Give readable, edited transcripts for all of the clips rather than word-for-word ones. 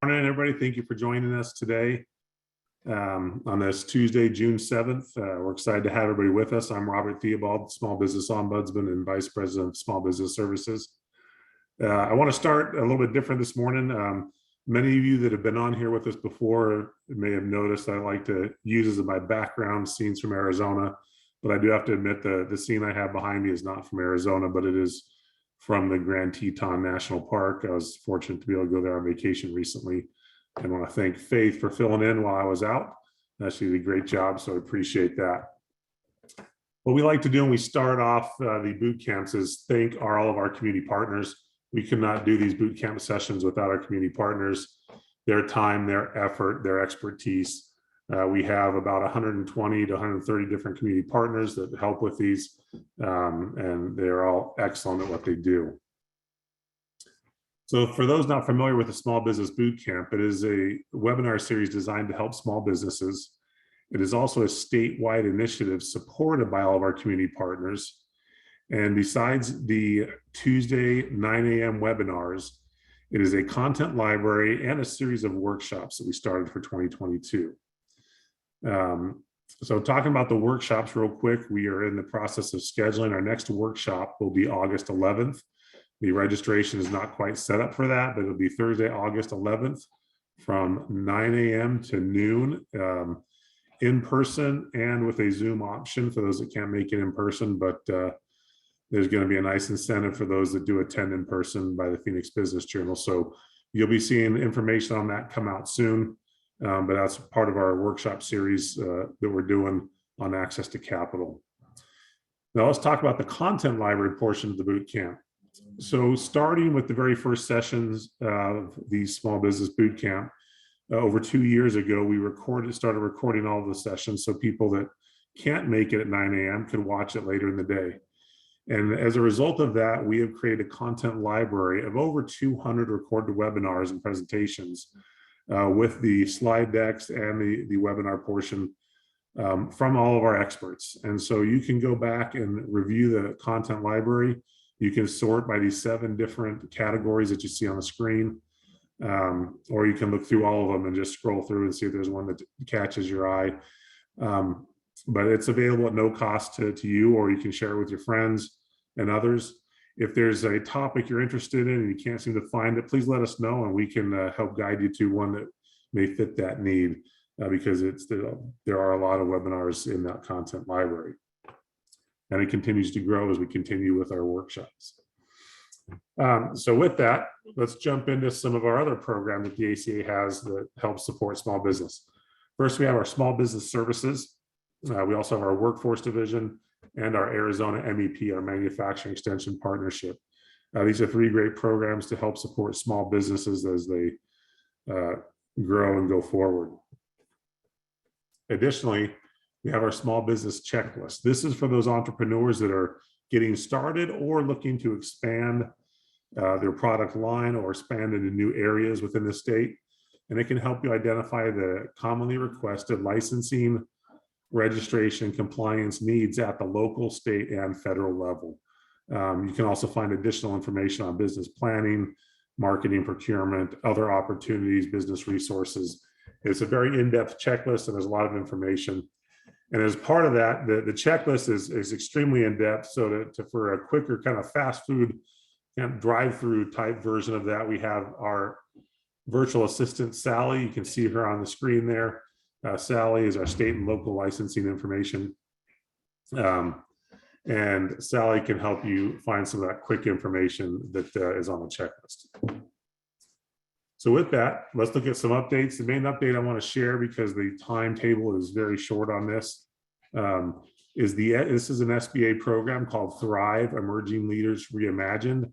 Morning, everybody. Thank you for joining us today on this Tuesday, June 7th. We're excited to have everybody with us. I'm Robert Theobald, Small Business Ombudsman and Vice President of Small Business Services. I want to start a little bit different this morning. Many of you that have been on here with us before may have noticed I like to use as my background scenes from Arizona, but I do have to admit the scene I have behind me is not from Arizona, but it is from the Grand Teton National Park. I was fortunate to be able to go there on vacation recently. I want to thank Faith for filling in while I was out. She did a great job, so I appreciate that. What we like to do when we start off the boot camps is thank all of our community partners. We could not do these boot camp sessions without our community partners, their time, their effort, their expertise. We have about 120 to 130 different community partners that help with these, and they're all excellent at what they do. So for those not familiar with the Small Business Bootcamp, it is a webinar series designed to help small businesses. It is also a statewide initiative supported by all of our community partners. And besides the Tuesday 9 a.m. webinars, it is a content library and a series of workshops that we started for 2022. So talking about the workshops real quick, we are in the process of scheduling. Our next workshop will be August 11th. The registration is not quite set up for that, but it'll be Thursday, August 11th from 9 a.m. to noon, in person and with a Zoom option for those that can't make it in person, but there's going to be a nice incentive for those that do attend in person by the Phoenix Business Journal. So you'll be seeing information on that come out soon, but that's part of our workshop series that we're doing on access to capital. Now let's talk about the content library portion of the boot camp. So starting with the very first sessions of the Small Business Boot Camp, over 2 years ago, we started recording all of the sessions so people that can't make it at 9 a.m. could watch it later in the day. And as a result of that, we have created a content library of over 200 recorded webinars and presentations with the slide decks and the webinar portion from all of our experts. And so you can go back and review the content library. You can sort by these 7 different categories that you see on the screen, or you can look through all of them and just scroll through and see if there's one that catches your eye. But it's available at no cost to you, or you can share it with your friends and others. If there's a topic you're interested in and you can't seem to find it, please let us know and we can help guide you to one that may fit that need, because there are a lot of webinars in that content library. And it continues to grow as we continue with our workshops. So with that, let's jump into some of our other programs that the ACA has that help support small business. First, we have our small business services. We also have our workforce division and our Arizona MEP, our manufacturing extension partnership. These are 3 great programs to help support small businesses as they grow and go forward. Additionally, we have our small business checklist. This is for those entrepreneurs that are getting started or looking to expand their product line or expand into new areas within the state. And it can help you identify the commonly requested licensing, registration, compliance needs at the local, state, and federal level. You can also find additional information on business planning, marketing, procurement, other opportunities, business resources. It's a very in-depth checklist and there's a lot of information. And as part of that, the checklist is extremely in-depth. So for a quicker kind of fast food kind of drive-through type version of that, we have our virtual assistant, Sally. You can see her on the screen there. Sally is our state and local licensing information. And Sally can help you find some of that quick information that is on the checklist. So with that, let's look at some updates. The main update I want to share, because the timetable is very short on this, this is an SBA program called Thrive Emerging Leaders Reimagined.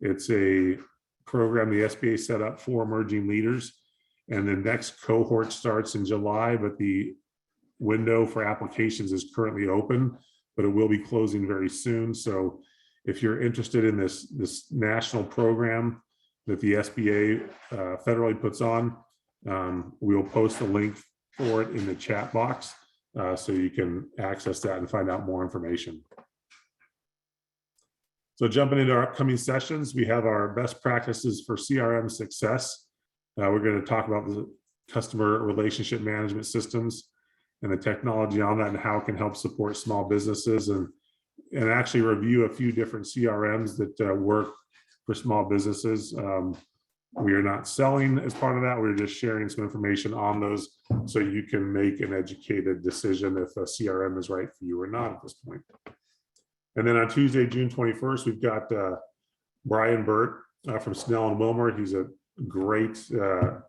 It's a program the SBA set up for emerging leaders, and the next cohort starts in July, but the window for applications is currently open, but it will be closing very soon. So if you're interested in this national program that the SBA federally puts on, we'll post a link for it in the chat box so you can access that and find out more information. So jumping into our upcoming sessions, we have our best practices for CRM success. We're going to talk about the customer relationship management systems and the technology on that and how it can help support small businesses, and actually review a few different CRMs that work for small businesses. We are not selling as part of that. We're just sharing some information on those so you can make an educated decision if a CRM is right for you or not at this point. And then on Tuesday, June 21st, we've got Brian Burt from Snell and Wilmer. He's a great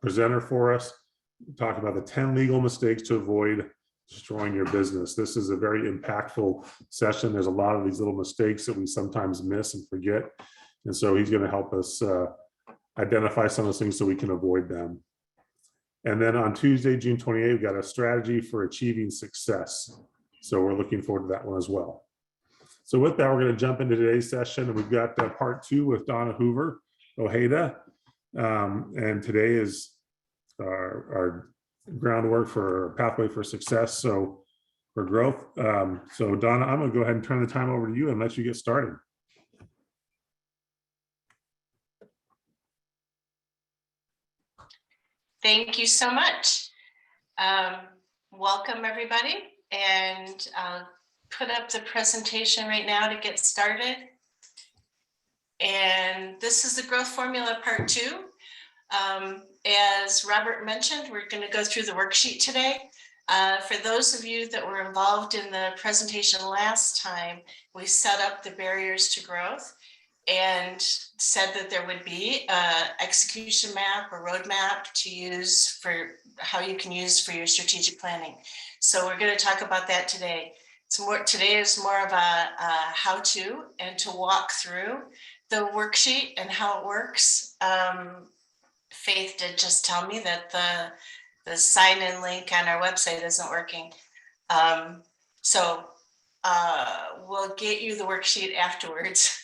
presenter for us, talking about the 10 legal mistakes to avoid destroying your business. This is a very impactful session. There's a lot of these little mistakes that we sometimes miss and forget. And so he's going to help us identify some of those things so we can avoid them. And then on Tuesday, June 28th, we've got a strategy for achieving success. So we're looking forward to that one as well. So with that, we're going to jump into today's session, and we've got part 2 with Donna Hoover Ojeda. And today is our groundwork for pathway for success, so for growth. So Donna, I'm going to go ahead and turn the time over to you and let you get started. Thank you so much. Welcome everybody, and I'll put up the presentation right now to get started. And this is the growth formula part 2. As Robert mentioned, we're going to go through the worksheet today. For those of you that were involved in the presentation last time, we set up the barriers to growth and said that there would be an execution map or roadmap to use for how you can use for your strategic planning. So we're going to talk about that today. Today is more of a how-to and to walk through the worksheet and how it works. Faith did just tell me that the sign-in link on our website isn't working. So we'll get you the worksheet afterwards.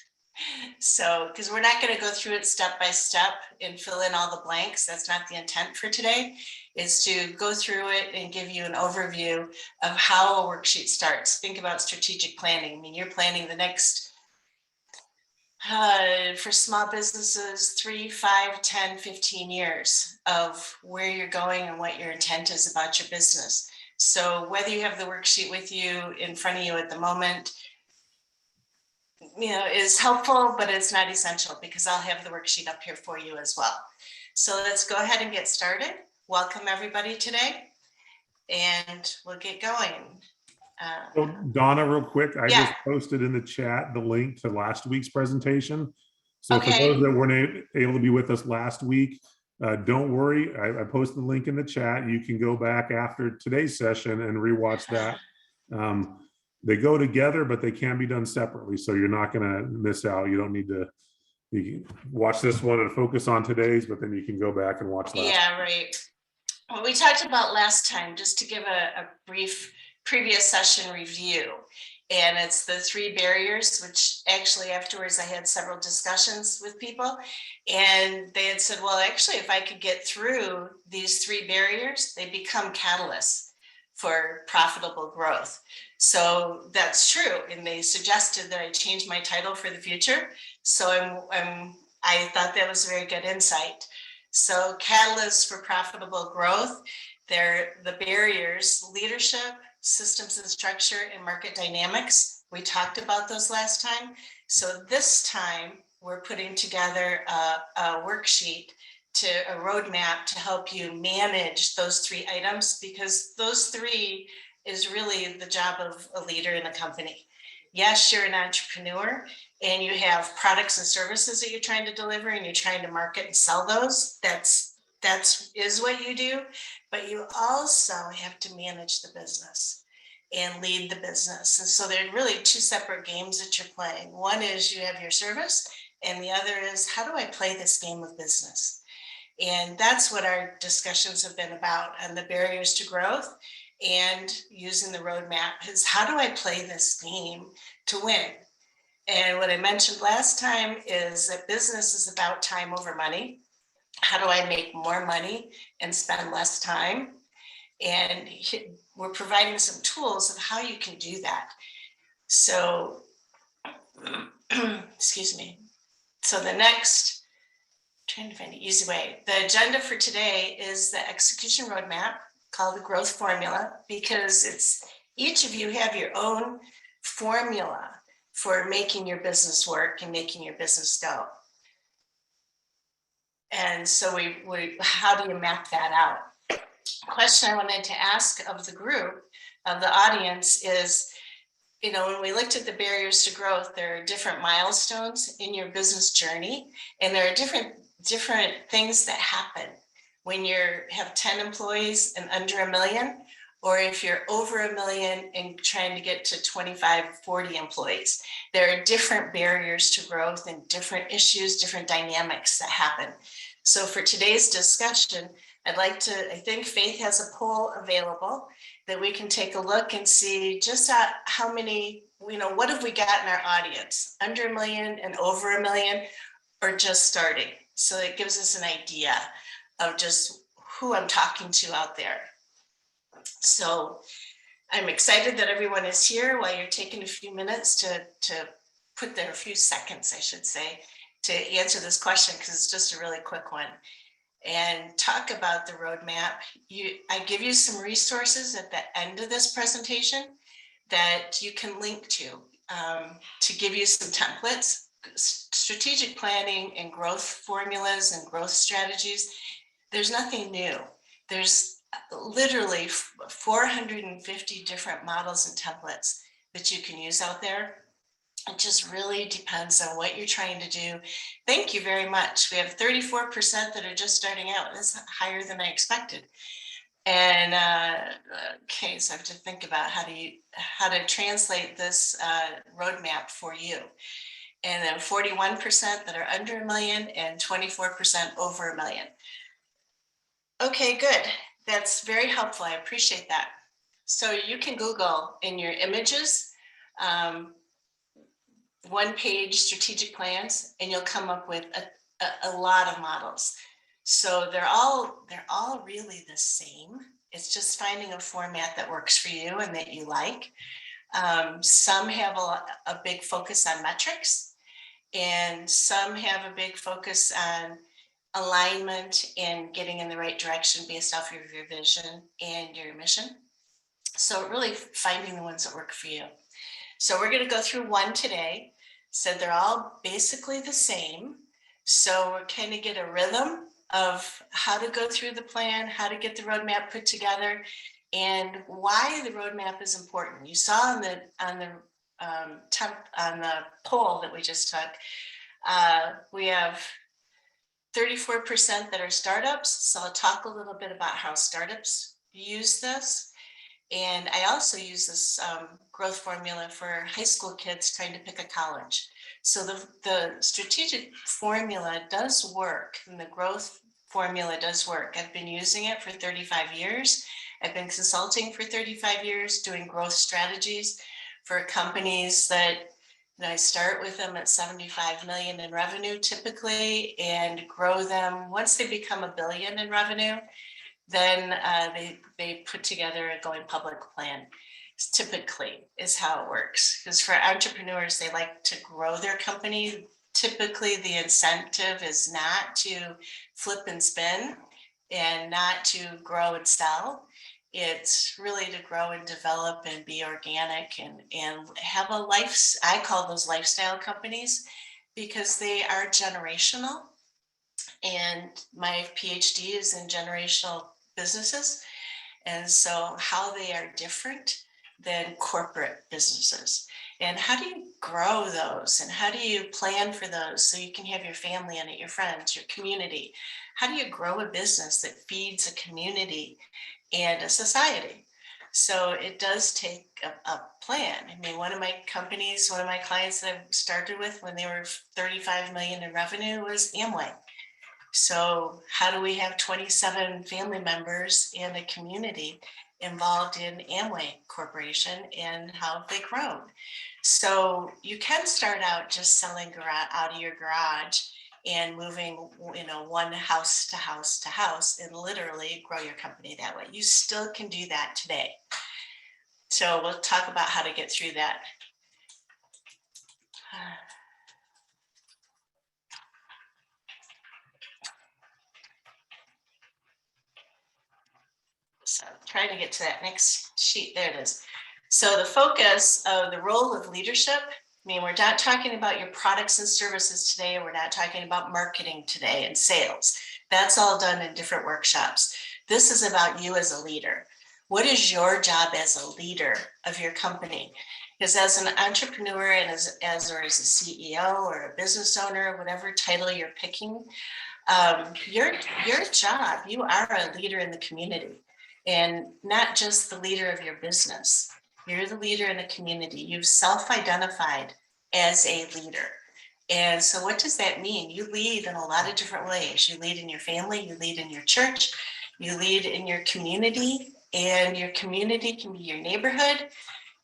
So, because we're not going to go through it step by step and fill in all the blanks. That's not the intent for today, is to go through it and give you an overview of how a worksheet starts. Think about strategic planning. I mean, you're planning the next, for small businesses, 3, 5, 10, 15 years of where you're going and what your intent is about your business. So whether you have the worksheet with you in front of you at the moment, is helpful, but it's not essential because I'll have the worksheet up here for you as well. So let's go ahead and get started. Welcome everybody today, and we'll get going. So Donna, real quick, I just posted in the chat the link to last week's presentation. So for those that weren't able to be with us last week, don't worry, I posted the link in the chat. You can go back after today's session and rewatch that. They go together, but they can be done separately. So you're not going to miss out. You don't need to watch this one and focus on today's, but then you can go back and watch that. Yeah, right. What we talked about last time, just to give a brief previous session review, and it's the 3 barriers, which actually afterwards I had several discussions with people, and they had said, well, actually, if I could get through these 3 barriers, they become catalysts for profitable growth. So that's true. And they suggested that I change my title for the future. So I thought that was a very good insight. So catalysts for profitable growth, they're the barriers: leadership, systems and structure, and market dynamics. We talked about those last time. So this time we're putting together a worksheet, a roadmap to help you manage those 3 items, because those 3 is really the job of a leader in a company. Yes, you're an entrepreneur and you have products and services that you're trying to deliver and you're trying to market and sell those. That's what you do, but you also have to manage the business and lead the business. And so they're really 2 separate games that you're playing. One is you have your service, and the other is, how do I play this game of business? And that's what our discussions have been about, and the barriers to growth and using the roadmap is, how do I play this game to win? And what I mentioned last time is that business is about time over money. How do I make more money and spend less time? And we're providing some tools of how you can do that. So, excuse me. So the next trying to find an easy way. The agenda for today is the execution roadmap called the growth formula, because it's each of you have your own formula for making your business work and making your business go. And so how do you map that out? Question I wanted to ask of the group, of the audience is, you know, when we looked at the barriers to growth, there are different milestones in your business journey, and there are different things that happen when you have 10 employees and under $1 million, or if you're over $1 million and trying to get to 25, 40 employees. There are different barriers to growth and different issues, different dynamics that happen. So for today's discussion, I think Faith has a poll available that we can take a look and see just how many, you know, what have we got in our audience, under $1 million and over $1 million, or just starting. So it gives us an idea of just who I'm talking to out there. So I'm excited that everyone is here. While you're taking a few minutes to put there, a few seconds, I should say, to answer this question, because it's just a really quick one, and talk about the roadmap. I give you some resources at the end of this presentation that you can link to give you some templates, strategic planning and growth formulas and growth strategies. There's nothing new. There's literally 450 different models and templates that you can use out there. It just really depends on what you're trying to do. Thank you very much. We have 34% that are just starting out. That's higher than I expected. And okay, so I have to think about how to translate this roadmap for you. And then 41% that are under $1 million and 24% over $1 million. Okay, good. That's very helpful. I appreciate that. So you can Google in your images, one-page strategic plans, and you'll come up with a lot of models. So they're all really the same. It's just finding a format that works for you and that you like. Some have a big focus on metrics, and some have a big focus on alignment and getting in the right direction based off of your vision and your mission. So really finding the ones that work for you. So we're going to go through one today. So they're all basically the same. So we're kind of get a rhythm of how to go through the plan, how to get the roadmap put together, and why the roadmap is important. You saw on the poll that we just took, we have 34% that are startups. So I'll talk a little bit about how startups use this. And I also use this growth formula for high school kids trying to pick a college. So the strategic formula does work, and the growth formula does work. I've been using it for 35 years. I've been consulting for 35 years, doing growth strategies for companies that, you know, I start with them at 75 million in revenue typically, and grow them. Once they become $1 billion in revenue, then they put together a going public plan. Typically is how it works. Because for entrepreneurs, they like to grow their company. Typically, the incentive is not to flip and spin and not to grow and sell. It's really to grow and develop and be organic and have a life. I call those lifestyle companies because they are generational. And my PhD is in generational businesses. And so how they are different than corporate businesses. And how do you grow those? And how do you plan for those so you can have your family in it, your friends, your community? How do you grow a business that feeds a community and a society? So it does take a plan. I mean, one of my clients that I started with when they were 35 million in revenue was Amway. So how do we have 27 family members in a community involved in Amway Corporation, and how have they grown? So you can start out just selling out of your garage and moving, you know, one house to house to house, and literally grow your company that way. You still can do that today. So we'll talk about how to get through that. trying to get to that next sheet. There it is. So the focus of the role of leadership, I mean, we're not talking about your products and services today. We're not talking about marketing today and sales. That's all done in different workshops. This is about you as a leader. What is your job as a leader of your company? Because as an entrepreneur and as or as a CEO or a business owner, whatever title you're picking, your job, you are a leader in the community, and not just the leader of your business. You're the leader in the community. You've self-identified as a leader. And so what does that mean? You lead in a lot of different ways. You lead in your family, you lead in your church, you lead in your community, and your community can be your neighborhood,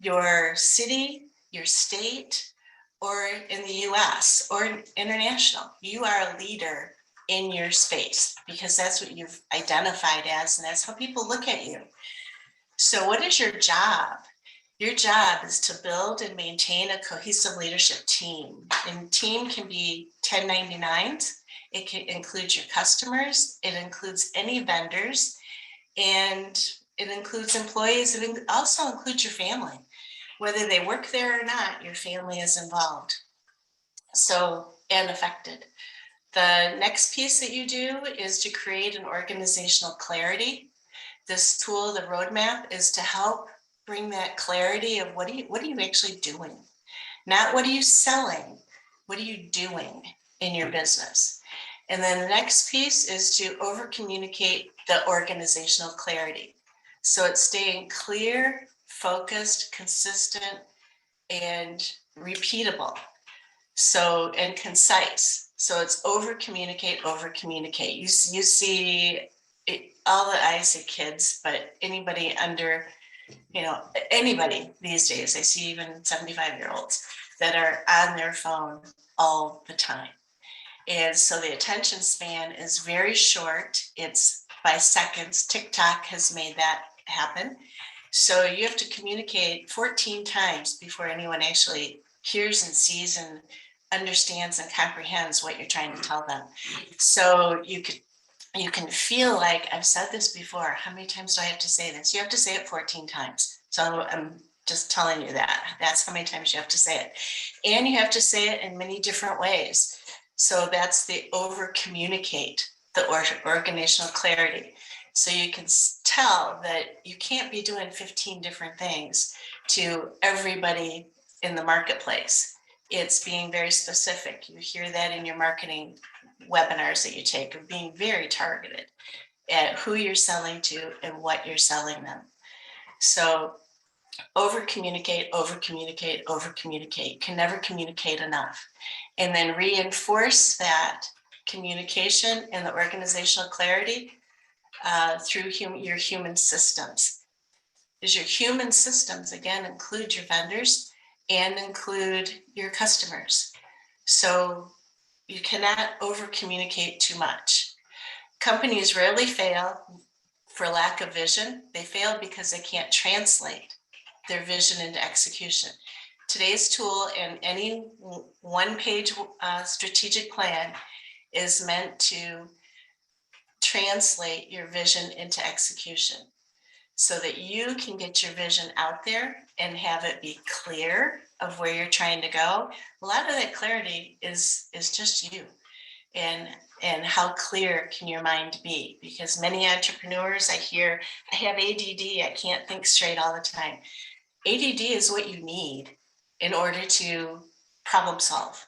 your city, your state, or in the US or international. You are a leader in your space because that's what you've identified as, and that's how people look at you. So what is your job? Your job is to build and maintain a cohesive leadership team. And team can be 1099s. It can include your customers. It includes any vendors. And it includes employees. It also includes your family. Whether they work there or not, your family is involved. So, and affected. The next piece that you do is to create an organizational clarity. This tool, the roadmap, is to help bring that clarity of what are you actually doing? Not what are you selling, what are you doing in your business? And then the next piece is to over communicate the organizational clarity. So it's staying clear, focused, consistent, and repeatable. So, and concise. So it's over communicate. You see it, all the, I say kids, but anybody under, anybody these days, I see even 75-year-olds that are on their phone all the time. And so the attention span is very short. It's by seconds. TikTok has made that happen. So you have to communicate 14 times before anyone actually hears and sees and understands and comprehends what you're trying to tell them. So you can feel like, I've said this before, how many times do I have to say this? You have to say it 14 times. So I'm just telling you that. That's how many times you have to say it. And you have to say it in many different ways. So that's the over communicate, the organizational clarity. So you can tell that you can't be doing 15 different things to everybody in the marketplace. It's being very specific. You hear that in your marketing webinars that you take, of being very targeted at who you're selling to and what you're selling them. So over communicate, can never communicate enough. And then reinforce that communication and the organizational clarity through your human systems. Because your human systems, again, include your vendors and include your customers. So you cannot over communicate too much. Companies rarely fail for lack of vision. They fail because they can't translate their vision into execution. Today's tool and any one-page strategic plan is meant to translate your vision into execution so that you can get your vision out there and have it be clear of where you're trying to go. A lot of that clarity is just you and how clear can your mind be? Because many entrepreneurs, I hear, I have ADD, I can't think straight all the time. ADD is what you need in order to problem solve.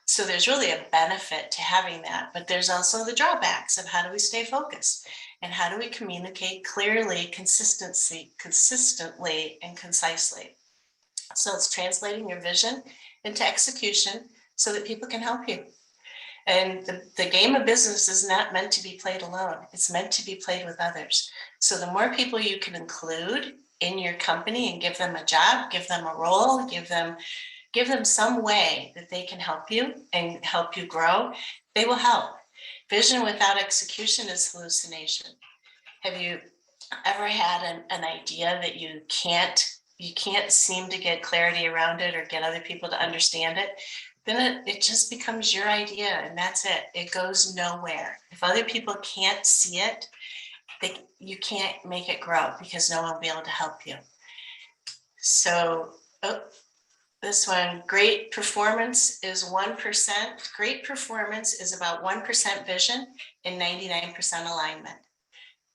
So there's really a benefit to having that, but there's also the drawbacks of how do we stay focused and how do we communicate clearly, consistently, and concisely. So it's translating your vision into execution so that people can help you. And the game of business is not meant to be played alone. It's meant to be played with others. So the more people you can include in your company and give them a job, give them a role, give them some way that they can help you and help you grow, they will help. Vision without execution is hallucination. Have you ever had an idea that you can't seem to get clarity around it or get other people to understand it? Then it just becomes your idea and that's it. It goes nowhere. If other people can't see it you can't make it grow because no one will be able to help you. So, this one, great performance is 1%. Great performance is about 1% vision and 99% alignment.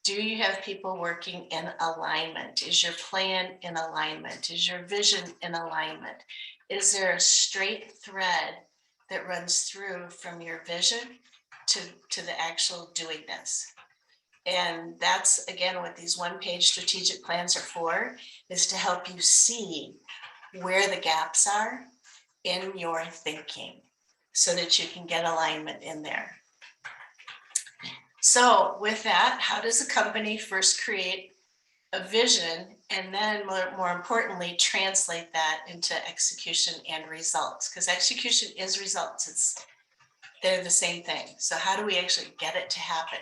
Do you have people working in alignment? Is your plan in alignment? Is your vision in alignment? Is there a straight thread that runs through from your vision to the actual doing this? And that's, again, what these one-page strategic plans are for, is to help you see where the gaps are in your thinking so that you can get alignment in there. So with that, how does a company first create a vision and then more importantly, translate that into execution and results? Because execution is results. They're the same thing. So how do we actually get it to happen?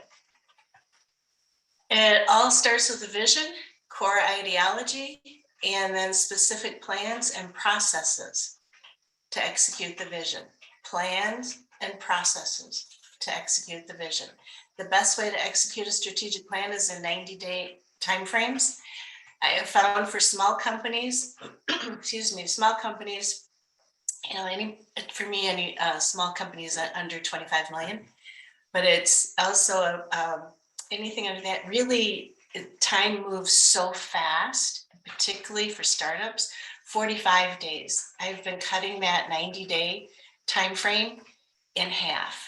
It all starts with a vision, core ideology, and then specific plans and processes to execute the vision. Plans and processes to execute the vision. The best way to execute a strategic plan is in 90-day timeframes. I have found for small companies, small companies, any small companies under 25 million, but it's also anything under that. Really, time moves so fast, particularly for startups. 45 days. I've been cutting that 90-day time frame in half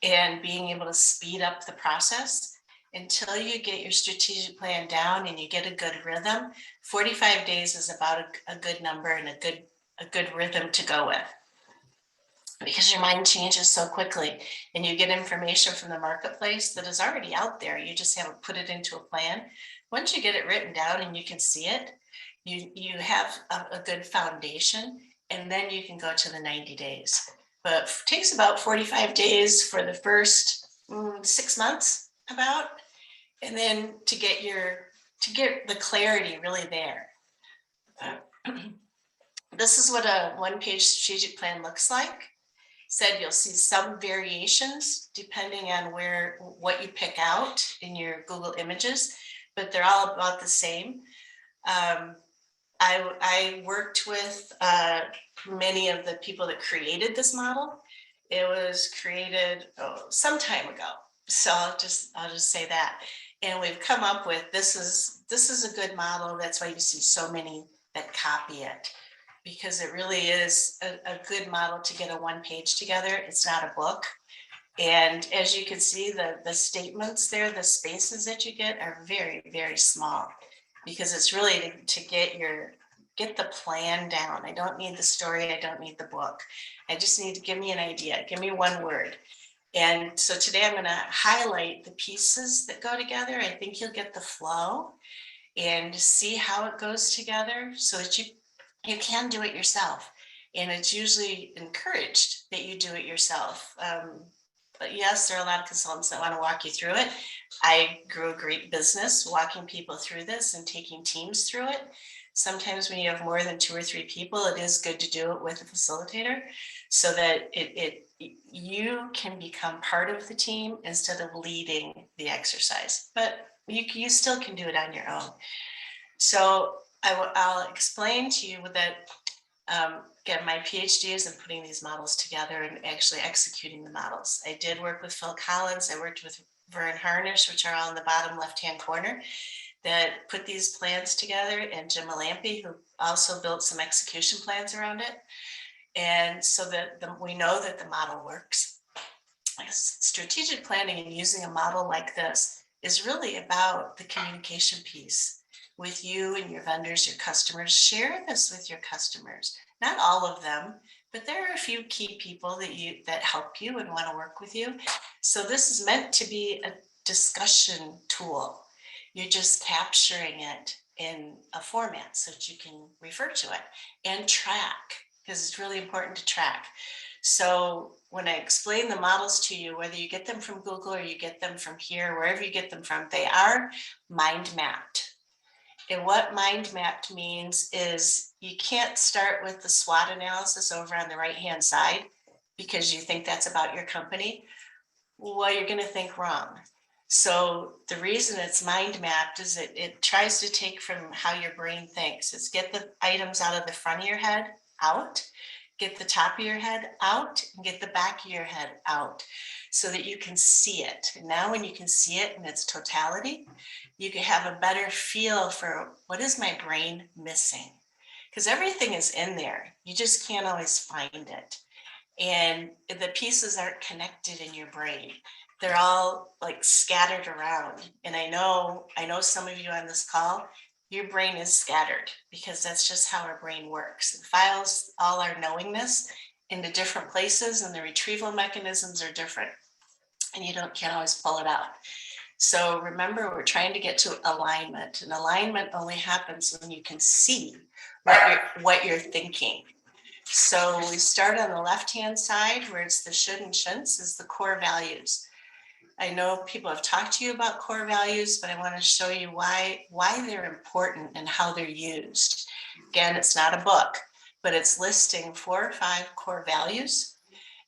and being able to speed up the process until you get your strategic plan down and you get a good rhythm. 45 days is about a good number and a good rhythm to go with, because your mind changes so quickly and you get information from the marketplace that is already out there. You just haven't put it into a plan. Once you get it written down and you can see it, you have a good foundation, and then you can go to the 90 days. But it takes about 45 days for the first 6 months about, and then to get the clarity really there. This is what a one-page strategic plan looks like. Said you'll see some variations depending on what you pick out in your Google Images, but they're all about the same. I worked with many of the people that created this model. It was created some time ago, so I'll just say that. And we've come up with this is a good model. That's why you see so many that copy it, because it really is a good model to get a one page together. It's not a book. And as you can see, the statements there, the spaces that you get are very, very small, because it's really to get the plan down. I don't need the story. I don't need the book. I just need to give me an idea. Give me one word. And so today I'm going to highlight the pieces that go together. I think you'll get the flow and see how it goes together so that you can do it yourself. And it's usually encouraged that you do it yourself. But yes, there are a lot of consultants that want to walk you through it. I grew a great business walking people through this and taking teams through it. Sometimes when you have more than 2 or 3 people, it is good to do it with a facilitator so that you can become part of the team instead of leading the exercise. But you still can do it on your own. So I'll explain to you that again, my PhD is in putting these models together and actually executing the models. I did work with Phil Collins. I worked with Vern Harnish, which are all in the bottom left-hand corner, that put these plans together, and Jim Malampy, who also built some execution plans around it. And so that we know that the model works. Strategic planning and using a model like this is really about the communication piece with you and your vendors, your customers. Share this with your customers. Not all of them, but there are a few key people that help you and want to work with you. So this is meant to be a discussion tool. You're just capturing it in a format so that you can refer to it and track, because it's really important to track. So when I explain the models to you, whether you get them from Google or you get them from here, wherever you get them from, they are mind mapped. And what mind mapped means is you can't start with the SWOT analysis over on the right-hand side because you think that's about your company. Well, you're going to think wrong. So the reason it's mind mapped is it tries to take from how your brain thinks. It's get the items out of the front of your head out, get the top of your head out, and get the back of your head out so that you can see it. And now when you can see it in its totality, you can have a better feel for what is my brain missing? Because everything is in there. You just can't always find it. And the pieces aren't connected in your brain. They're all like scattered around. And I know some of you on this call, your brain is scattered because that's just how our brain works. It files all our knowingness into different places and the retrieval mechanisms are different. And you can't always pull it out. So remember, we're trying to get to alignment, and alignment only happens when you can see what you're thinking. So we start on the left-hand side where it's the should and shouldn'ts is the core values. I know people have talked to you about core values, but I want to show you why they're important and how they're used. Again, it's not a book, but it's listing 4 or 5 core values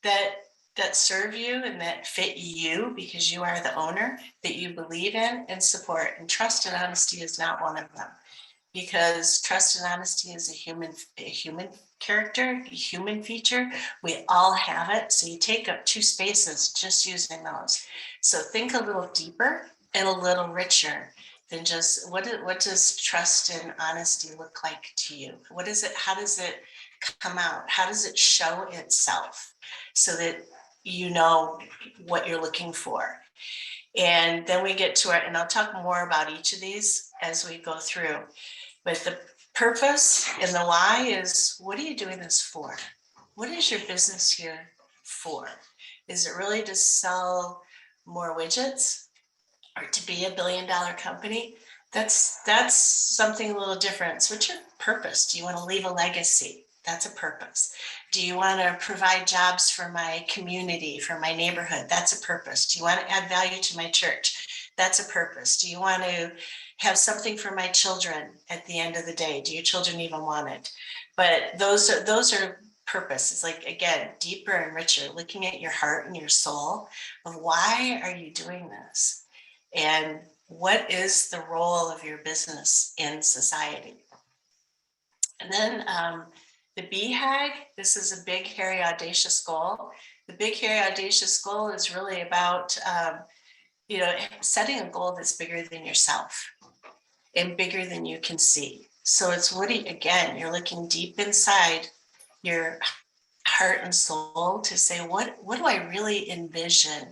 that serve you and that fit you because you are the owner, that you believe in and support. And trust and honesty is not one of them, because trust and honesty is a human character, a human feature. We all have it. So you take up 2 spaces just using those. So think a little deeper and a little richer than just what does trust and honesty look like to you? What is it? How does it come out? How does it show itself so that you know what you're looking for? And then we get to it, and I'll talk more about each of these as we go through. But the purpose and the why is, what are you doing this for? What is your business here for? Is it really to sell more widgets or to be $1 billion company? That's something a little different. So what's your purpose? Do you want to leave a legacy? That's a purpose. Do you want to provide jobs for my community, for my neighborhood? That's a purpose. Do you want to add value to my church? That's a purpose. Do you want to have something for my children at the end of the day? Do your children even want it? But those are purpose. It's like, again, deeper and richer, looking at your heart and your soul of why are you doing this? And what is the role of your business in society? And then the BHAG, this is a big, hairy, audacious goal. The big, hairy, audacious goal is really about, setting a goal that's bigger than yourself and bigger than you can see. So it's you're looking deep inside your heart and soul to say, what do I really envision?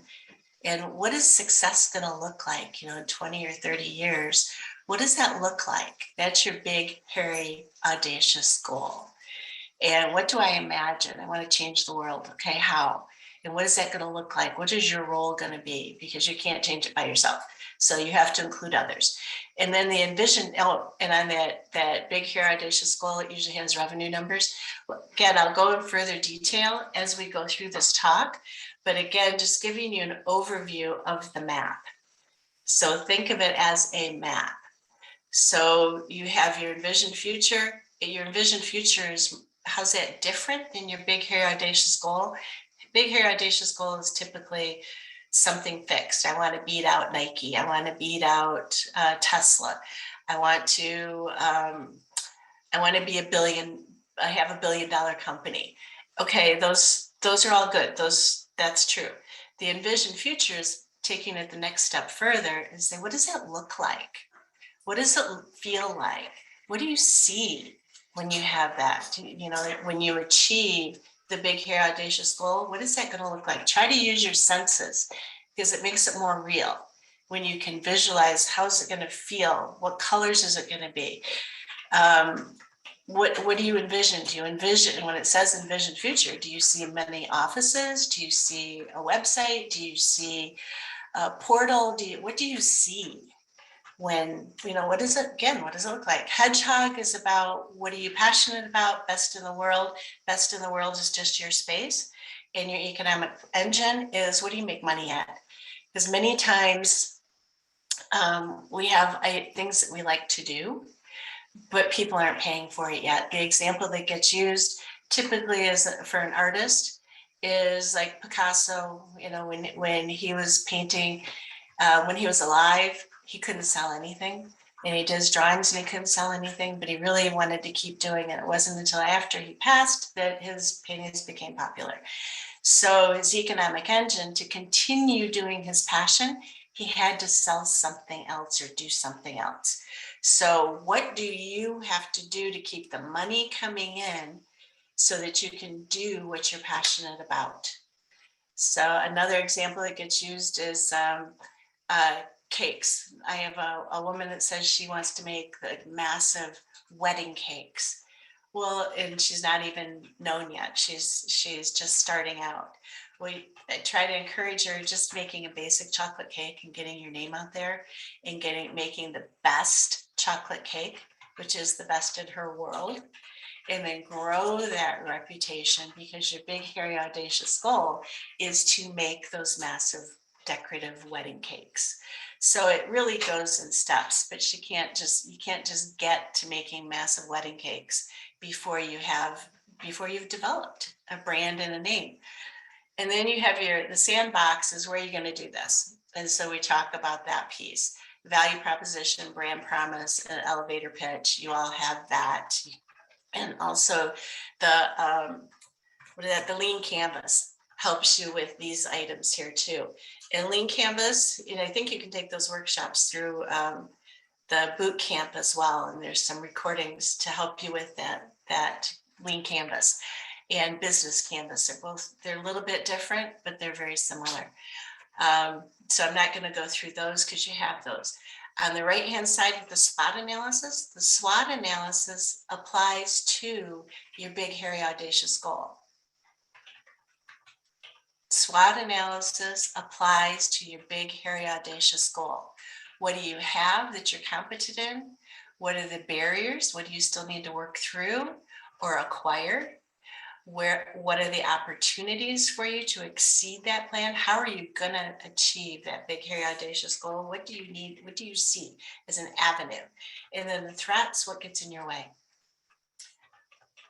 And what is success going to look like, in 20 or 30 years? What does that look like? That's your big, hairy, audacious goal. And what do I imagine? I want to change the world. Okay, how? And what is that going to look like? What is your role going to be? Because you can't change it by yourself. So you have to include others. And then the Envision, and on that big, hairy, audacious goal, it usually has revenue numbers. Again, I'll go in further detail as we go through this talk. But again, just giving you an overview of the map. So think of it as a map. So you have your Envision future. Your Envision future is, how's that different than your big, hairy, audacious goal? Big, hairy, audacious goal is typically something fixed. I want to beat out Nike. I want to beat out Tesla. I want to be $1 billion. I have $1 billion company. Okay, those are all good. That's true. The Envision future is taking it the next step further and say, what does that look like? What does it feel like? What do you see when you have that? When you achieve the big, hairy, audacious goal, what is that going to look like? Try to use your senses because it makes it more real. When you can visualize, how's it going to feel? What colors is it going to be? What do you envision? Do you envision, when it says Envision future, do you see many offices? Do you see a website? Do you see a portal? What do you see? When, what does it look like? Hedgehog is about, what are you passionate about? Best in the world. Best in the world is just your space. And your economic engine is, what do you make money at? Because many times we have things that we like to do, but people aren't paying for it yet. The example that gets used typically is for an artist is like Picasso, when he was painting When he was alive, he couldn't sell anything. And he did his drawings and he couldn't sell anything, but he really wanted to keep doing it. It wasn't until after he passed that his paintings became popular. So his economic engine, to continue doing his passion, he had to sell something else or do something else. So what do you have to do to keep the money coming in so that you can do what you're passionate about? So another example that gets used is cakes. I have a woman that says she wants to make the massive wedding cakes. Well, and she's not even known yet. She's just starting out. I try to encourage her just making a basic chocolate cake and getting your name out there and making the best chocolate cake, which is the best in her world, and then grow that reputation, because your big, hairy, audacious goal is to make those massive decorative wedding cakes. So it really goes in steps, but you can't just get to making massive wedding cakes before you've developed a brand and a name. And then you have the sandbox is where you're going to do this. And so we talk about that piece: value proposition, brand promise, and elevator pitch. You all have that. And also the lean canvas helps you with these items here too. And lean canvas, I think you can take those workshops through the boot camp as well. And there's some recordings to help you with that lean canvas and business canvas. They're a little bit different, but they're very similar. So I'm not going to go through those because you have those. On the right-hand side of the SWOT analysis, the SWOT analysis applies to your big, hairy, audacious goal. SWOT analysis applies to your big, hairy, audacious goal. What do you have that you're competent in? What are the barriers? What do you still need to work through or acquire? What are the opportunities for you to exceed that plan? How are you going to achieve that big, hairy, audacious goal? What do you need? What do you see as an avenue? And then the threats, what gets in your way?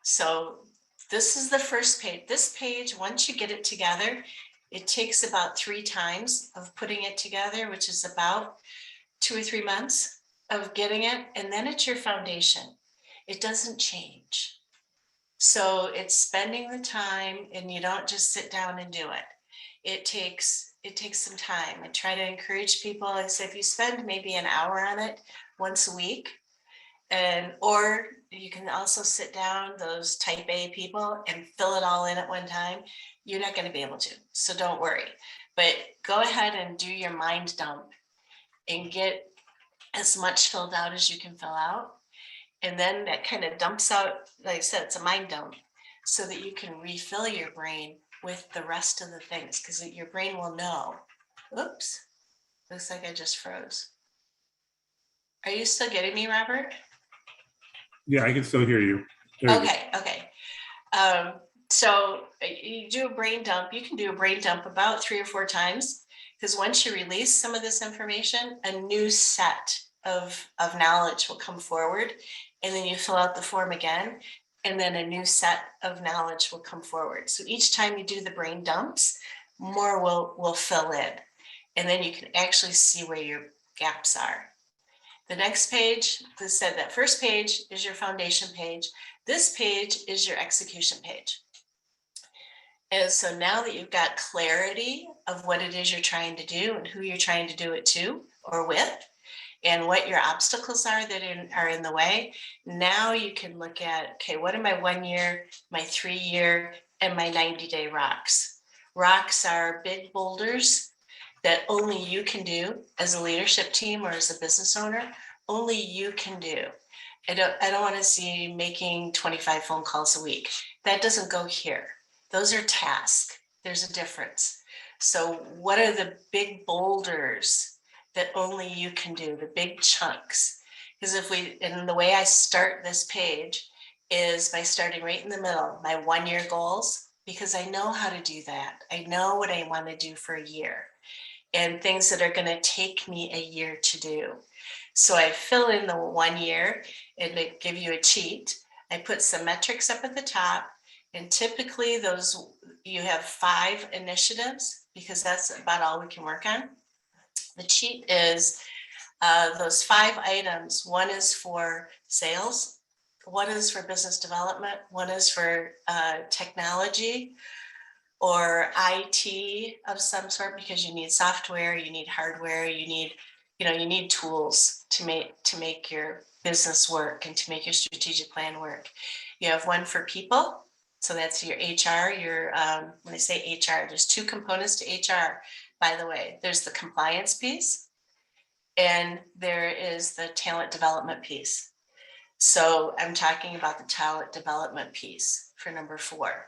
So this is the first page. This page, once you get it together, it takes about 3 times of putting it together, which is about 2 or 3 months of getting it. And then it's your foundation. It doesn't change. So it's spending the time, and you don't just sit down and do it. It takes some time. I try to encourage people. I say, if you spend maybe an hour on it once a week, or you can also sit down, those type A people, and fill it all in at one time. You're not going to be able to, so don't worry. But go ahead and do your mind dump and get as much filled out as you can fill out. And then that kind of dumps out, like I said, it's a mind dump, so that you can refill your brain with the rest of the things, because your brain will know. Oops, looks like I just froze. Are you still getting me, Robert? Yeah, I can still hear you. Okay. So you do a brain dump. You can do a brain dump about 3 or 4 times, because once you release some of this information, a new set of knowledge will come forward, and then you fill out the form again, and then a new set of knowledge will come forward. So each time you do the brain dumps, more will fill in, and then you can actually see where your gaps are. The next page, that first page is your foundation page. This page is your execution page. And so now that you've got clarity of what it is you're trying to do and who you're trying to do it to or with, and what your obstacles are that are in the way, now you can look at, okay, what are my 1 year, my 3 year, and my 90-day rocks? Rocks are big boulders that only you can do as a leadership team or as a business owner. Only you can do. I don't want to see you making 25 phone calls a week. That doesn't go here. Those are tasks. There's a difference. So what are the big boulders that only you can do, the big chunks? Because and the way I start this page is by starting right in the middle, my 1 year goals, because I know how to do that. I know what I want to do for a year and things that are going to take me a year to do. So I fill in the 1 year and they give you a cheat. I put some metrics up at the top, and typically you have 5 initiatives, because that's about all we can work on. The cheat is those 5 items. One is for sales, one is for business development, one is for technology or IT of some sort, because you need software, you need hardware, you need tools to make your business work and to make your strategic plan work. You have one for people, so that's your HR. When I say HR, there's 2 components to HR, by the way. There's the compliance piece, and there is the talent development piece. So I'm talking about the talent development piece for number 4.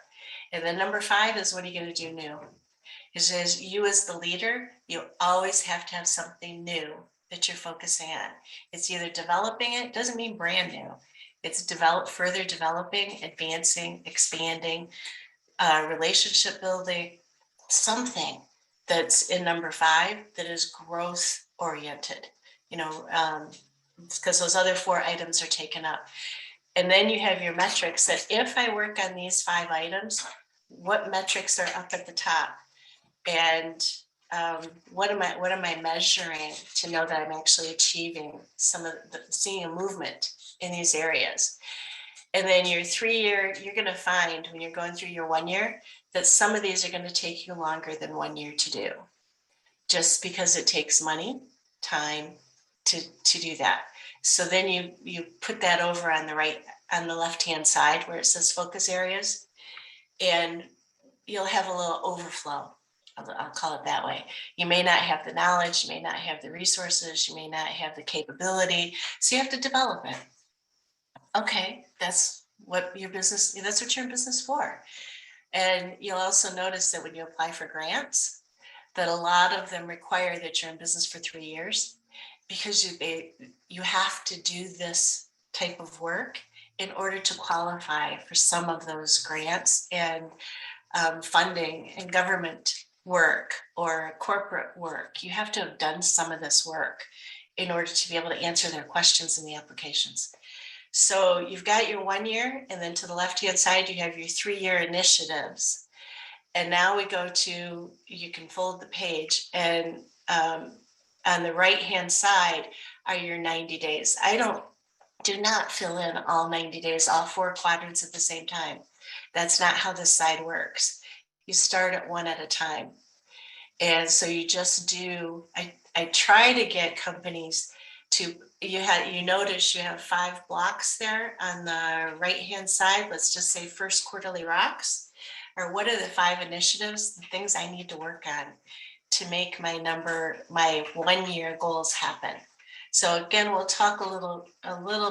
And then number 5 is, what are you going to do new? It says you as the leader, you always have to have something new that you're focusing on. It's either developing it, doesn't mean brand new. It's further developing, advancing, expanding, relationship building, something that's in number 5 that is growth oriented, because those other 4 items are taken up. And then you have your metrics that if I work on these 5 items, what metrics are up at the top? And what am I measuring to know that I'm actually achieving seeing a movement in these areas? And then your 3-year, you're going to find when you're going through your 1 year that some of these are going to take you longer than 1 year to do, just because it takes money, time to do that. So then you put that over on the left-hand side where it says focus areas, and you'll have a little overflow. I'll call it that way. You may not have the knowledge, you may not have the resources, you may not have the capability, so you have to develop it. Okay, that's what you're in business for. And you'll also notice that when you apply for grants, that a lot of them require that you're in business for 3 years, because you have to do this type of work in order to qualify for some of those grants and funding and government work or corporate work. You have to have done some of this work in order to be able to answer their questions in the applications. So you've got your 1 year, and then to the left-hand side, you have your 3-year initiatives. And now we go to, you can fold the page, and on the right-hand side are your 90 days. Do not fill in all 90 days, all 4 quadrants at the same time. That's not how this side works. You start at one at a time. And so you just do, I try to get companies to, you notice you have 5 blocks there on the right-hand side. Let's just say first quarterly rocks, or what are the 5 initiatives, the things I need to work on to make my 1 year goals happen. So again, we'll talk a little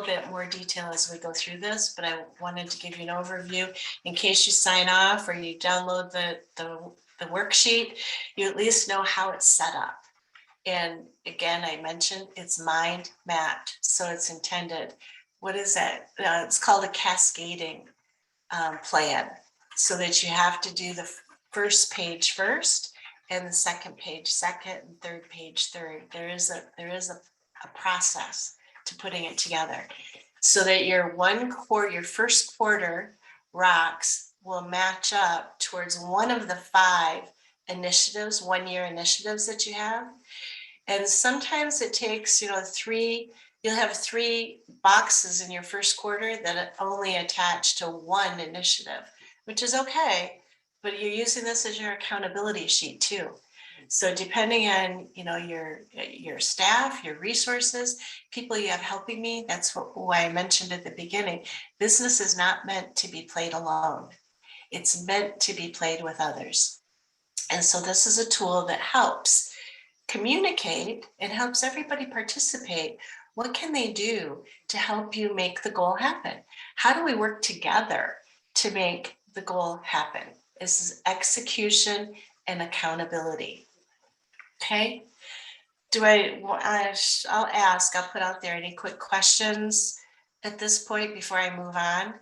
bit more detail as we go through this, but I wanted to give you an overview in case you sign off or you download the worksheet, you at least know how it's set up. And again, I mentioned it's mind mapped, so it's intended. What is that? It's called a cascading plan, so that you have to do the first page first and the second page second and third page third. There is a process to putting it together, so that your first quarter rocks will match up towards one of the 5 initiatives, 1 year initiatives that you have. And sometimes it takes, you'll have 3 boxes in your first quarter that only attach to 1 initiative, which is okay, but you're using this as your accountability sheet too. So depending on, your staff, your resources, people you have helping me, that's why I mentioned at the beginning, business is not meant to be played alone. It's meant to be played with others. And so this is a tool that helps communicate and helps everybody participate. What can they do to help you make the goal happen? How do we work together to make the goal happen? This is execution and accountability. Okay. I'll put out there any quick questions at this point before I move on.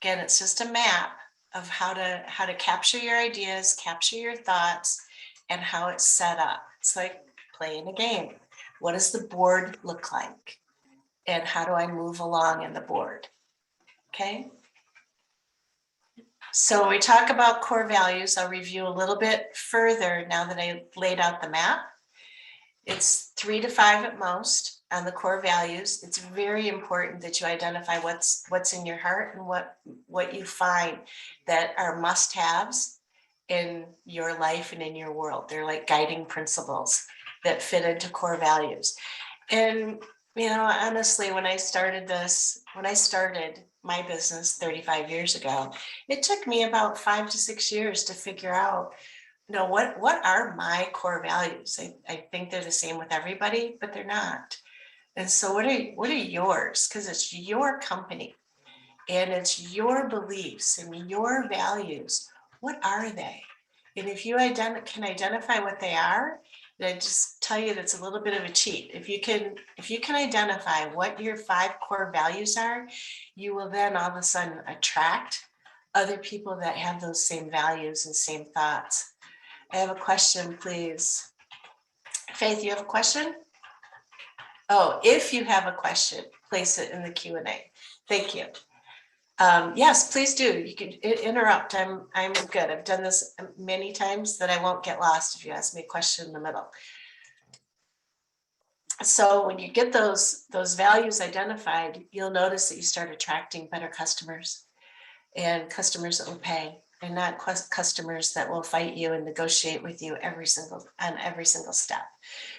Again, it's just a map of how to capture your ideas, capture your thoughts, and how it's set up. It's like playing a game. What does the board look like? And how do I move along in the board? Okay. So when we talk about core values, I'll review a little bit further now that I laid out the map. It's 3 to 5 at most on the core values. It's very important that you identify what's in your heart and what you find that are must-haves in your life and in your world. They're like guiding principles that fit into core values. And, honestly, when I started my business 35 years ago, it took me about 5 to 6 years to figure out, what are my core values? I think they're the same with everybody, but they're not. And so what are yours? Because it's your company and it's your beliefs and your values. What are they? And if you can identify what they are, then I just tell you that's a little bit of a cheat. If you can identify what your 5 core values are, you will then all of a sudden attract other people that have those same values and same thoughts. I have a question, please. Faith, you have a question? Oh, if you have a question, place it in the Q&A. Thank you. Yes, please do. You can interrupt. I'm good. I've done this many times that I won't get lost if you ask me a question in the middle. So when you get those values identified, you'll notice that you start attracting better customers and customers that will pay, and not customers that will fight you and negotiate with you every single step.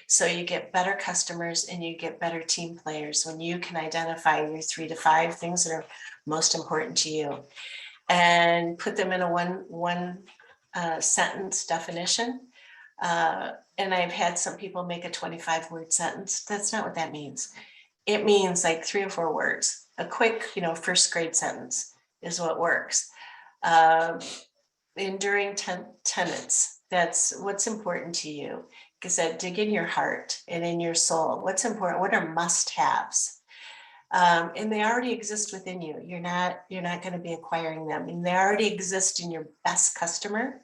So you get better customers and you get better team players when you can identify your 3 to 5 things that are most important to you and put them in a one sentence definition. And I've had some people make a 25-word sentence. That's not what that means. It means like 3 or 4 words. A quick, first grade sentence is what works. Enduring tenets. That's what's important to you. Because that dig in your heart and in your soul. What's important? What are must-haves? And they already exist within you. You're not going to be acquiring them. And they already exist in your best customer.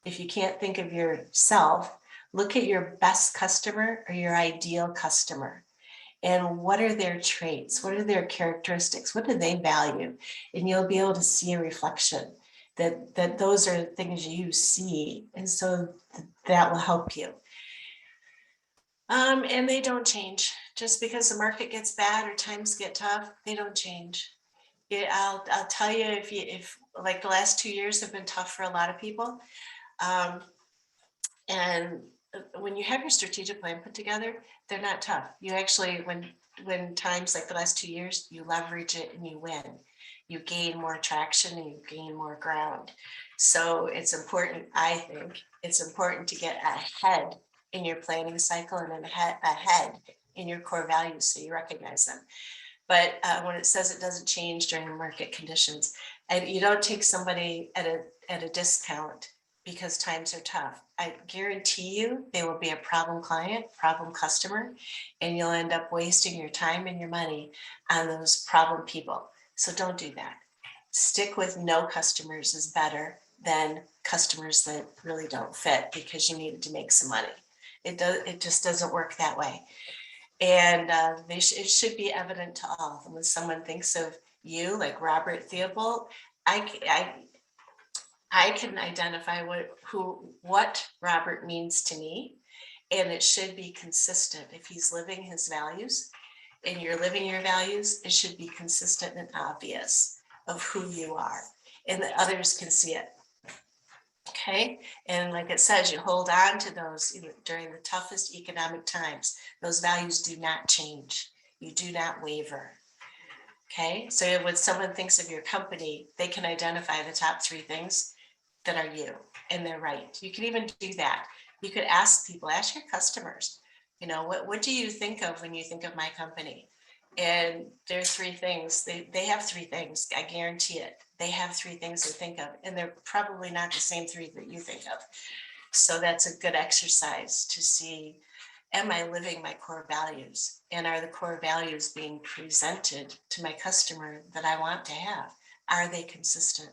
If you can't think of yourself, look at your best customer or your ideal customer. And what are their traits? What are their characteristics? What do they value? And you'll be able to see a reflection that those are things you see. And so that will help you. And they don't change. Just because the market gets bad or times get tough, they don't change. I'll tell you, if like the last 2 years have been tough for a lot of people. And when you have your strategic plan put together, they're not tough. You actually, when times like the last 2 years, you leverage it and you win. You gain more traction and you gain more ground. So it's important, I think, it's important to get ahead in your planning cycle and then ahead in your core values so you recognize them. But when it says it doesn't change during market conditions, and you don't take somebody at a discount because times are tough. I guarantee you they will be a problem client, problem customer, and you'll end up wasting your time and your money on those problem people. So don't do that. Stick with no customers is better than customers that really don't fit because you needed to make some money. It just doesn't work that way. And it should be evident to all. When someone thinks of you, like Robert Theobald, I can identify what Robert means to me, and it should be consistent. If he's living his values and you're living your values, it should be consistent and obvious of who you are, and that others can see it. Okay, and like it says, you hold on to those during the toughest economic times. Those values do not change. You do not waver. Okay, so when someone thinks of your company, they can identify the top 3 things that are you, and they're right. You can even do that. You could ask people, ask your customers, what do you think of when you think of my company? And there's 3 things. They have 3 things. I guarantee it. They have 3 things to think of, and they're probably not the same 3 that you think of. So that's a good exercise to see, am I living my core values? And are the core values being presented to my customer that I want to have? Are they consistent?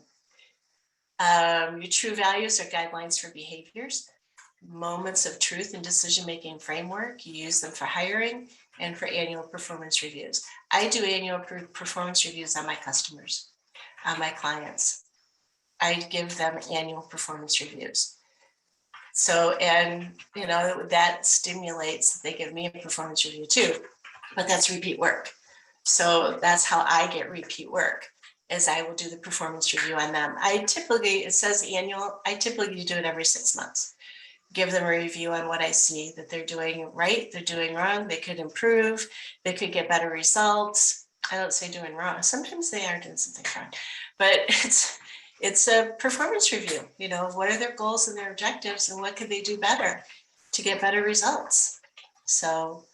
Your true values are guidelines for behaviors, moments of truth and decision-making framework. You use them for hiring and for annual performance reviews. I do annual performance reviews on my customers, on my clients. I give them annual performance reviews. So, and that stimulates, they give me a performance review too, but that's repeat work. So that's how I get repeat work, is I will do the performance review on them. It says annual, I typically do it every 6 months. Give them a review on what I see that they're doing right, they're doing wrong, they could improve, they could get better results. I don't say doing wrong. Sometimes they are doing something wrong, but it's a performance review, what are their goals and their objectives and what could they do better to get better results. So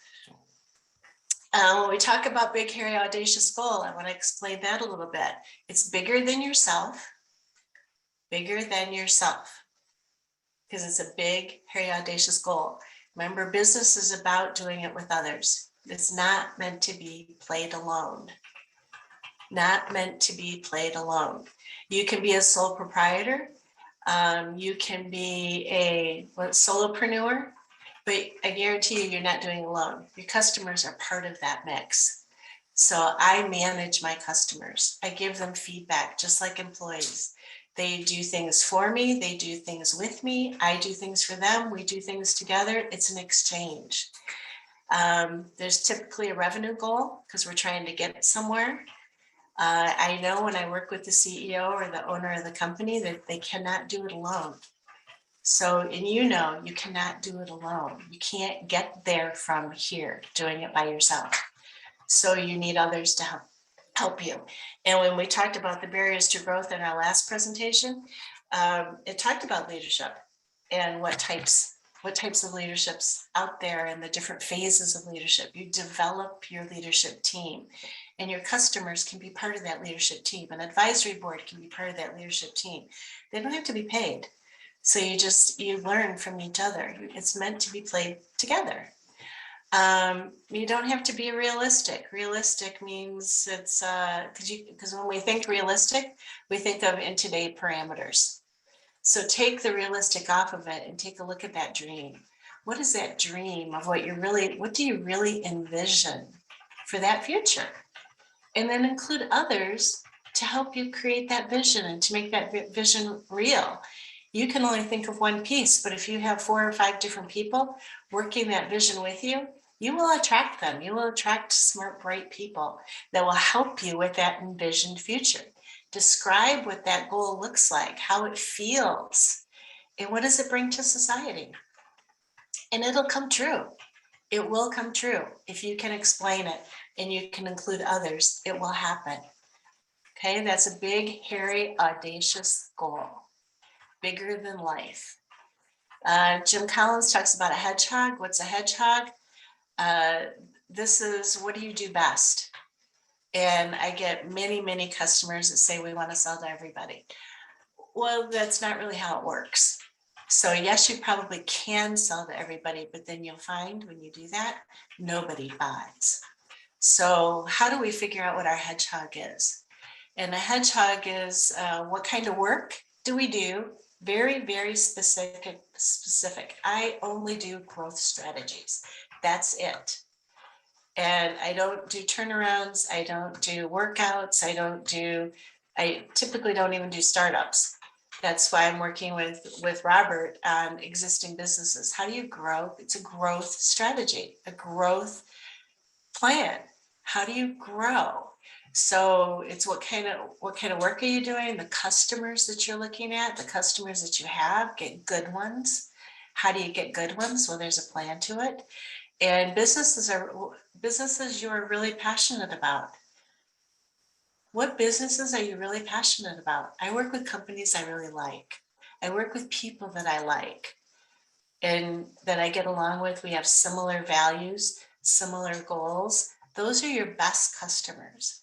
when we talk about big, hairy, audacious goal, I want to explain that a little bit. It's bigger than yourself, because it's a big, hairy, audacious goal. Remember, business is about doing it with others. It's not meant to be played alone. Not meant to be played alone. You can be a sole proprietor. You can be a solopreneur, but I guarantee you're not doing it alone. Your customers are part of that mix. So I manage my customers. I give them feedback, just like employees. They do things for me. They do things with me. I do things for them. We do things together. It's an exchange. There's typically a revenue goal because we're trying to get somewhere. I know when I work with the CEO or the owner of the company that they cannot do it alone. So, and you cannot do it alone. You can't get there from here doing it by yourself. So you need others to help you. And when we talked about the barriers to growth in our last presentation, it talked about leadership and what types of leaderships out there and the different phases of leadership. You develop your leadership team, and your customers can be part of that leadership team. An advisory board can be part of that leadership team. They don't have to be paid. So you learn from each other. It's meant to be played together. You don't have to be realistic. Realistic means it's because when we think realistic, we think of in today parameters. So take the realistic off of it and take a look at that dream. What is that dream of what do you really envision for that future? And then include others to help you create that vision and to make that vision real. You can only think of one piece, but if you have 4 or 5 different people working that vision with you, you will attract them. You will attract smart, bright people that will help you with that envisioned future. Describe what that goal looks like, how it feels, and what does it bring to society? And it'll come true. It will come true. If you can explain it and you can include others, it will happen. Okay, that's a big, hairy, audacious goal. Bigger than life. Jim Collins talks about a hedgehog. What's a hedgehog? This is what do you do best? And I get many, many customers that say we want to sell to everybody. Well, that's not really how it works. So yes, you probably can sell to everybody, but then you'll find when you do that, nobody buys. So how do we figure out what our hedgehog is? And a hedgehog is what kind of work do we do? Very, very specific. I only do growth strategies. That's it. And I don't do turnarounds. I don't do workouts. I typically don't even do startups. That's why I'm working with Robert on existing businesses. How do you grow? It's a growth strategy, a growth plan. How do you grow? So it's what kind of work are you doing? The customers that you're looking at, the customers that you have, get good ones. How do you get good ones? Well, there's a plan to it. And businesses you are really passionate about. What businesses are you really passionate about? I work with companies I really like. I work with people that I like and that I get along with. We have similar values, similar goals. Those are your best customers.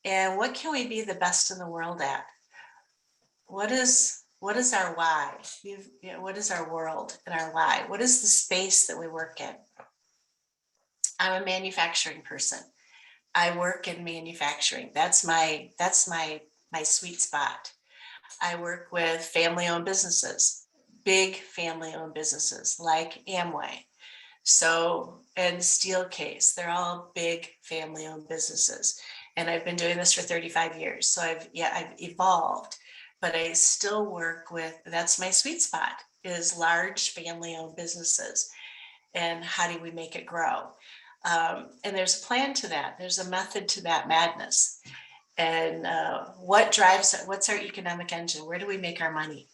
And what can we be the best in the world at? What is our why? What is our world and our why? What is the space that we work in? I'm a manufacturing person. I work in manufacturing. That's my sweet spot. I work with family-owned businesses, big family-owned businesses like Amway. So, and Steelcase, they're all big family-owned businesses. And I've been doing this for 35 years. So I've evolved, but I still work with, that's my sweet spot. is large family-owned businesses. And how do we make it grow? And there's a plan to that. There's a method to that madness. And what drives it? What's our economic engine? Where do we make our money?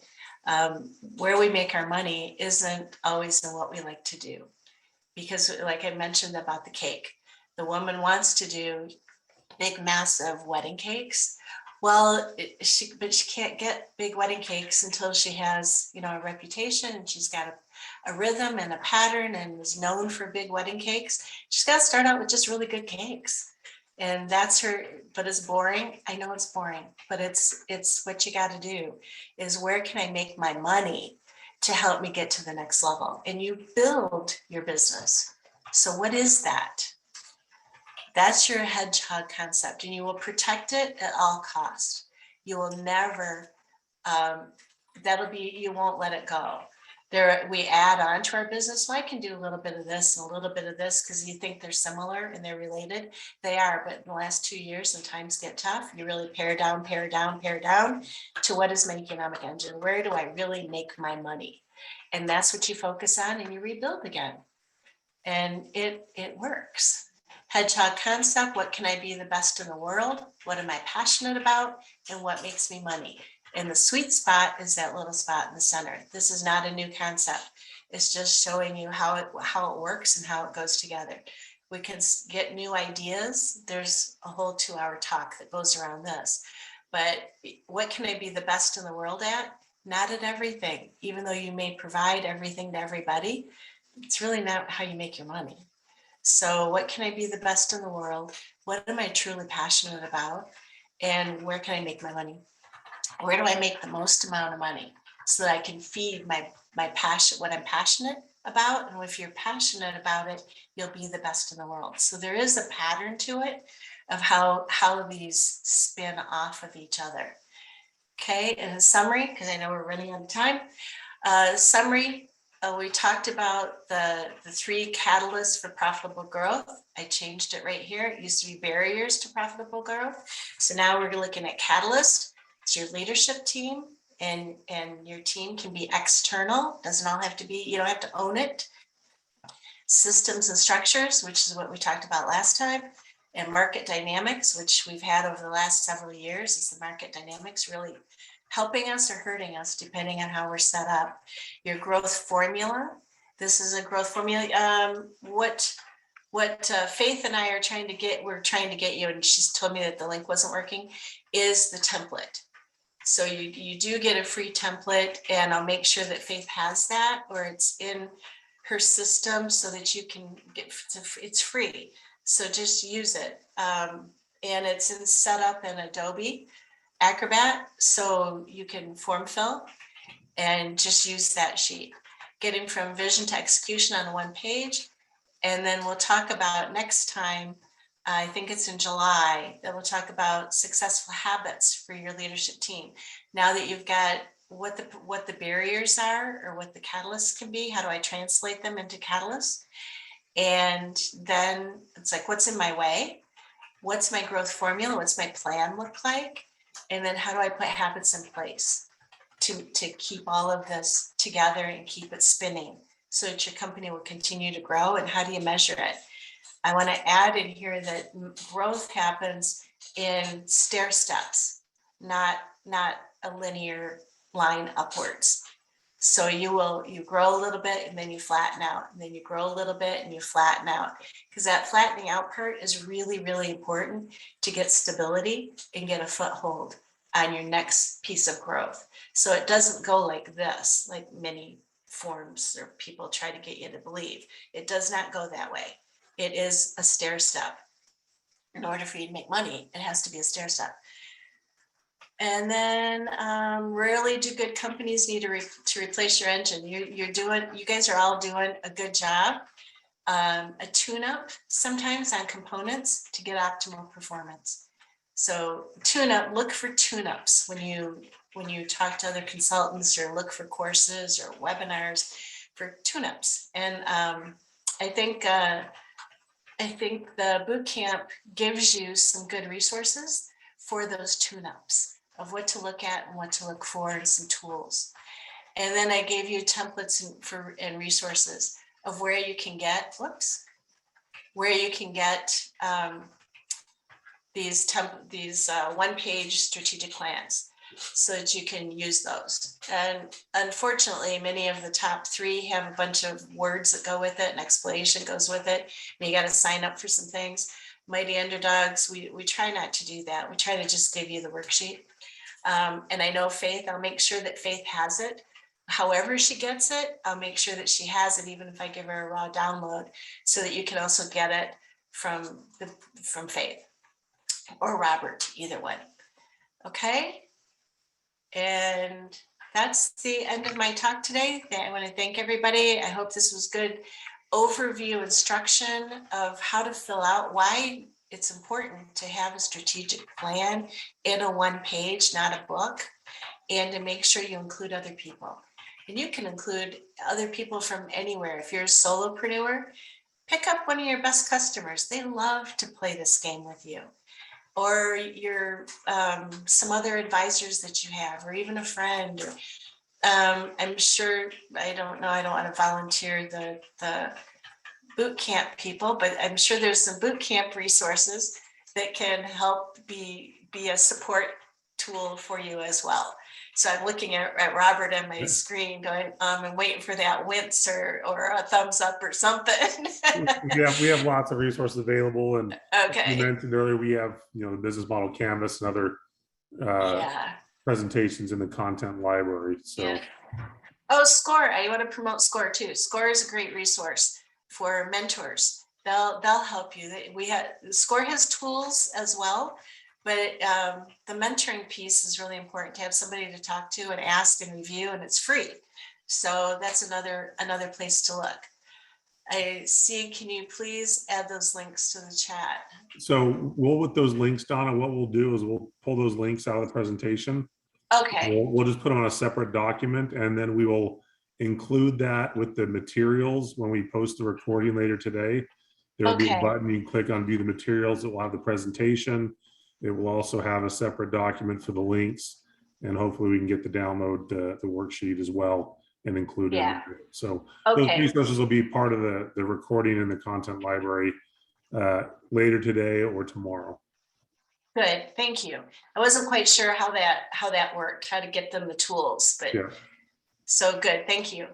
Where we make our money isn't always in what we like to do. Because like I mentioned about the cake, the woman wants to do big, massive wedding cakes. Well, but she can't get big wedding cakes until she has, you know, a reputation, and she's got a rhythm and a pattern and is known for big wedding cakes. She's got to start out with just really good cakes. And that's her, but it's boring. I know it's boring, but it's what you got to do is where can I make my money to help me get to the next level? And you build your business. So what is that? That's your hedgehog concept, and you will protect it at all costs. You will never, you won't let it go. We add on to our business. Well, I can do a little bit of this and a little bit of this because you think they're similar and they're related. They are, but in the last 2 years, when times get tough, you really pare down to what is my economic engine? Where do I really make my money? And that's what you focus on, and you rebuild again. And it works. Hedgehog concept, what can I be the best in the world? What am I passionate about? And what makes me money? And the sweet spot is that little spot in the center. This is not a new concept. It's just showing you how it works and how it goes together. We can get new ideas. There's a whole 2-hour talk that goes around this. But what can I be the best in the world at? Not at everything. Even though you may provide everything to everybody, it's really not how you make your money. So what can I be the best in the world? What am I truly passionate about? And where can I make my money? Where do I make the most amount of money so that I can feed my passion, what I'm passionate about? And if you're passionate about it, you'll be the best in the world. So there is a pattern to it of how these spin off of each other. Okay, in a summary, because I know we're running out of time. Summary. We talked about the 3 catalysts for profitable growth. I changed it right here. It used to be barriers to profitable growth. So now we're looking at catalyst. It's your leadership team, and your team can be external. Doesn't all have to be, you don't have to own it. Systems and structures, which is what we talked about last time, and market dynamics, which we've had over the last several years. Is the market dynamics really helping us or hurting us, depending on how we're set up? Your growth formula. This is a growth formula. What Faith and I are trying to get, we're trying to get you, and she's told me that the link wasn't working, is the template. So you do get a free template, and I'll make sure that Faith has that, or it's in her system so that you can get, it's free. So just use it. And it's in setup in Adobe Acrobat, so you can form fill and just use that sheet. Getting from vision to execution on 1 page. And then we'll talk about next time, I think it's in July, that we'll talk about successful habits for your leadership team. Now that you've got what the barriers are, or what the catalysts can be, how do I translate them into catalysts? And then it's like, what's in my way? What's my growth formula? What's my plan look like? And then how do I put habits in place to keep all of this together and keep it spinning so that your company will continue to grow? And how do you measure it? I want to add in here that growth happens in stair steps, not a linear line upwards. So you grow a little bit and then you flatten out, and then you grow a little bit and you flatten out, because that flattening out part is really, really important to get stability and get a foothold on your next piece of growth. So it doesn't go like this, like many forms or people try to get you to believe. It does not go that way. It is a stair step. In order for you to make money, it has to be a stair step. And then rarely do good companies need to replace your engine. You guys are all doing a good job. A tune-up sometimes on components to get optimal performance. So tune-up, look for tune-ups when you talk to other consultants, or look for courses or webinars for tune-ups. And I think the boot camp gives you some good resources for those tune-ups of what to look at and what to look for, and some tools. And then I gave you templates and resources of where you can get, where you can get these one-page strategic plans so that you can use those. And unfortunately, many of the top 3 have a bunch of words that go with it, and explanation goes with it, and you got to sign up for some things. Mighty Underdogs, we try not to do that. We try to just give you the worksheet. And I know Faith, I'll make sure that Faith has it. However she gets it, I'll make sure that she has it, even if I give her a raw download, so that you can also get it from Faith or Robert, either one. Okay. And that's the end of my talk today. I want to thank everybody. I hope this was good overview instruction of how to fill out, why it's important to have a strategic plan in a one page, not a book, and to make sure you include other people. And you can include other people from anywhere. If you're a solopreneur, pick up one of your best customers. They love to play this game with you. Or your some other advisors that you have, or even a friend. Or, I'm sure, I don't know, I don't want to volunteer the boot camp people, but I'm sure there's some boot camp resources that can help be a support tool for you as well. So I'm looking at Robert on my screen going, I'm waiting for that wince or a thumbs up or something. Yeah, we have lots of resources available. And okay. you mentioned earlier, we have, the business model canvas and other presentations in the content library. So. Yeah. Oh, SCORE. I want to promote SCORE too. SCORE is a great resource for mentors. They'll help you. SCORE has tools as well, but the mentoring piece is really important, to have somebody to talk to and ask and review, and it's free. So that's another place to look. I see. Can you please add those links to the chat? So with those links, Donna, what we'll do is we'll pull those links out of the presentation. Okay. We'll just put them on a separate document, and then we will include that with the materials when we post the recording later today. There'll be a button you can click on, view the materials. It will have the presentation. It will also have a separate document for the links, and hopefully we can get the download the worksheet as well and include it. So those resources will be part of the recording in the content library later today or tomorrow. Good, thank you. I wasn't quite sure how that worked, how to get them the tools, but so good, thank you.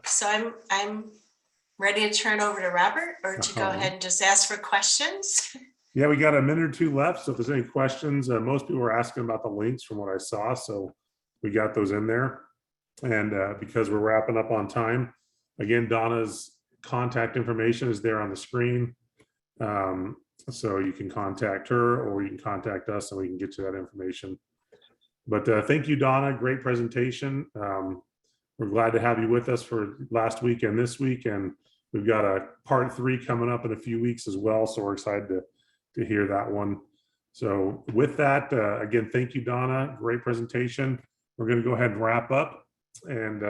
So I'm ready to turn over to Robert, or to go ahead and just ask for questions. Yeah, we got a minute or 2 left. So if there's any questions, most people were asking about the links from what I saw. So we got those in there. And because we're wrapping up on time, again, Donna's contact information is there on the screen. So you can contact her, or you can contact us, and we can get you that information. But thank you, Donna. Great presentation. We're glad to have you with us for last week and this week. And we've got a part 3 coming up in a few weeks as well. So we're excited to hear that one. So with that, again, thank you, Donna. Great presentation. We're going to go ahead and wrap up. And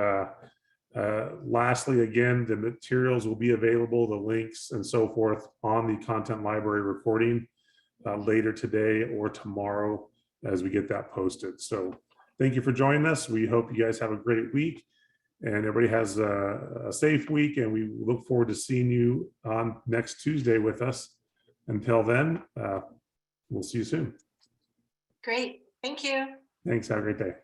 lastly, again, the materials will be available, the links and so forth, on the content library recording later today or tomorrow as we get that posted. So thank you for joining us. We hope you guys have a great week, and everybody has a safe week, and we look forward to seeing you on next Tuesday with us. Until then, we'll see you soon. Great. Thank you. Thanks. Have a great day.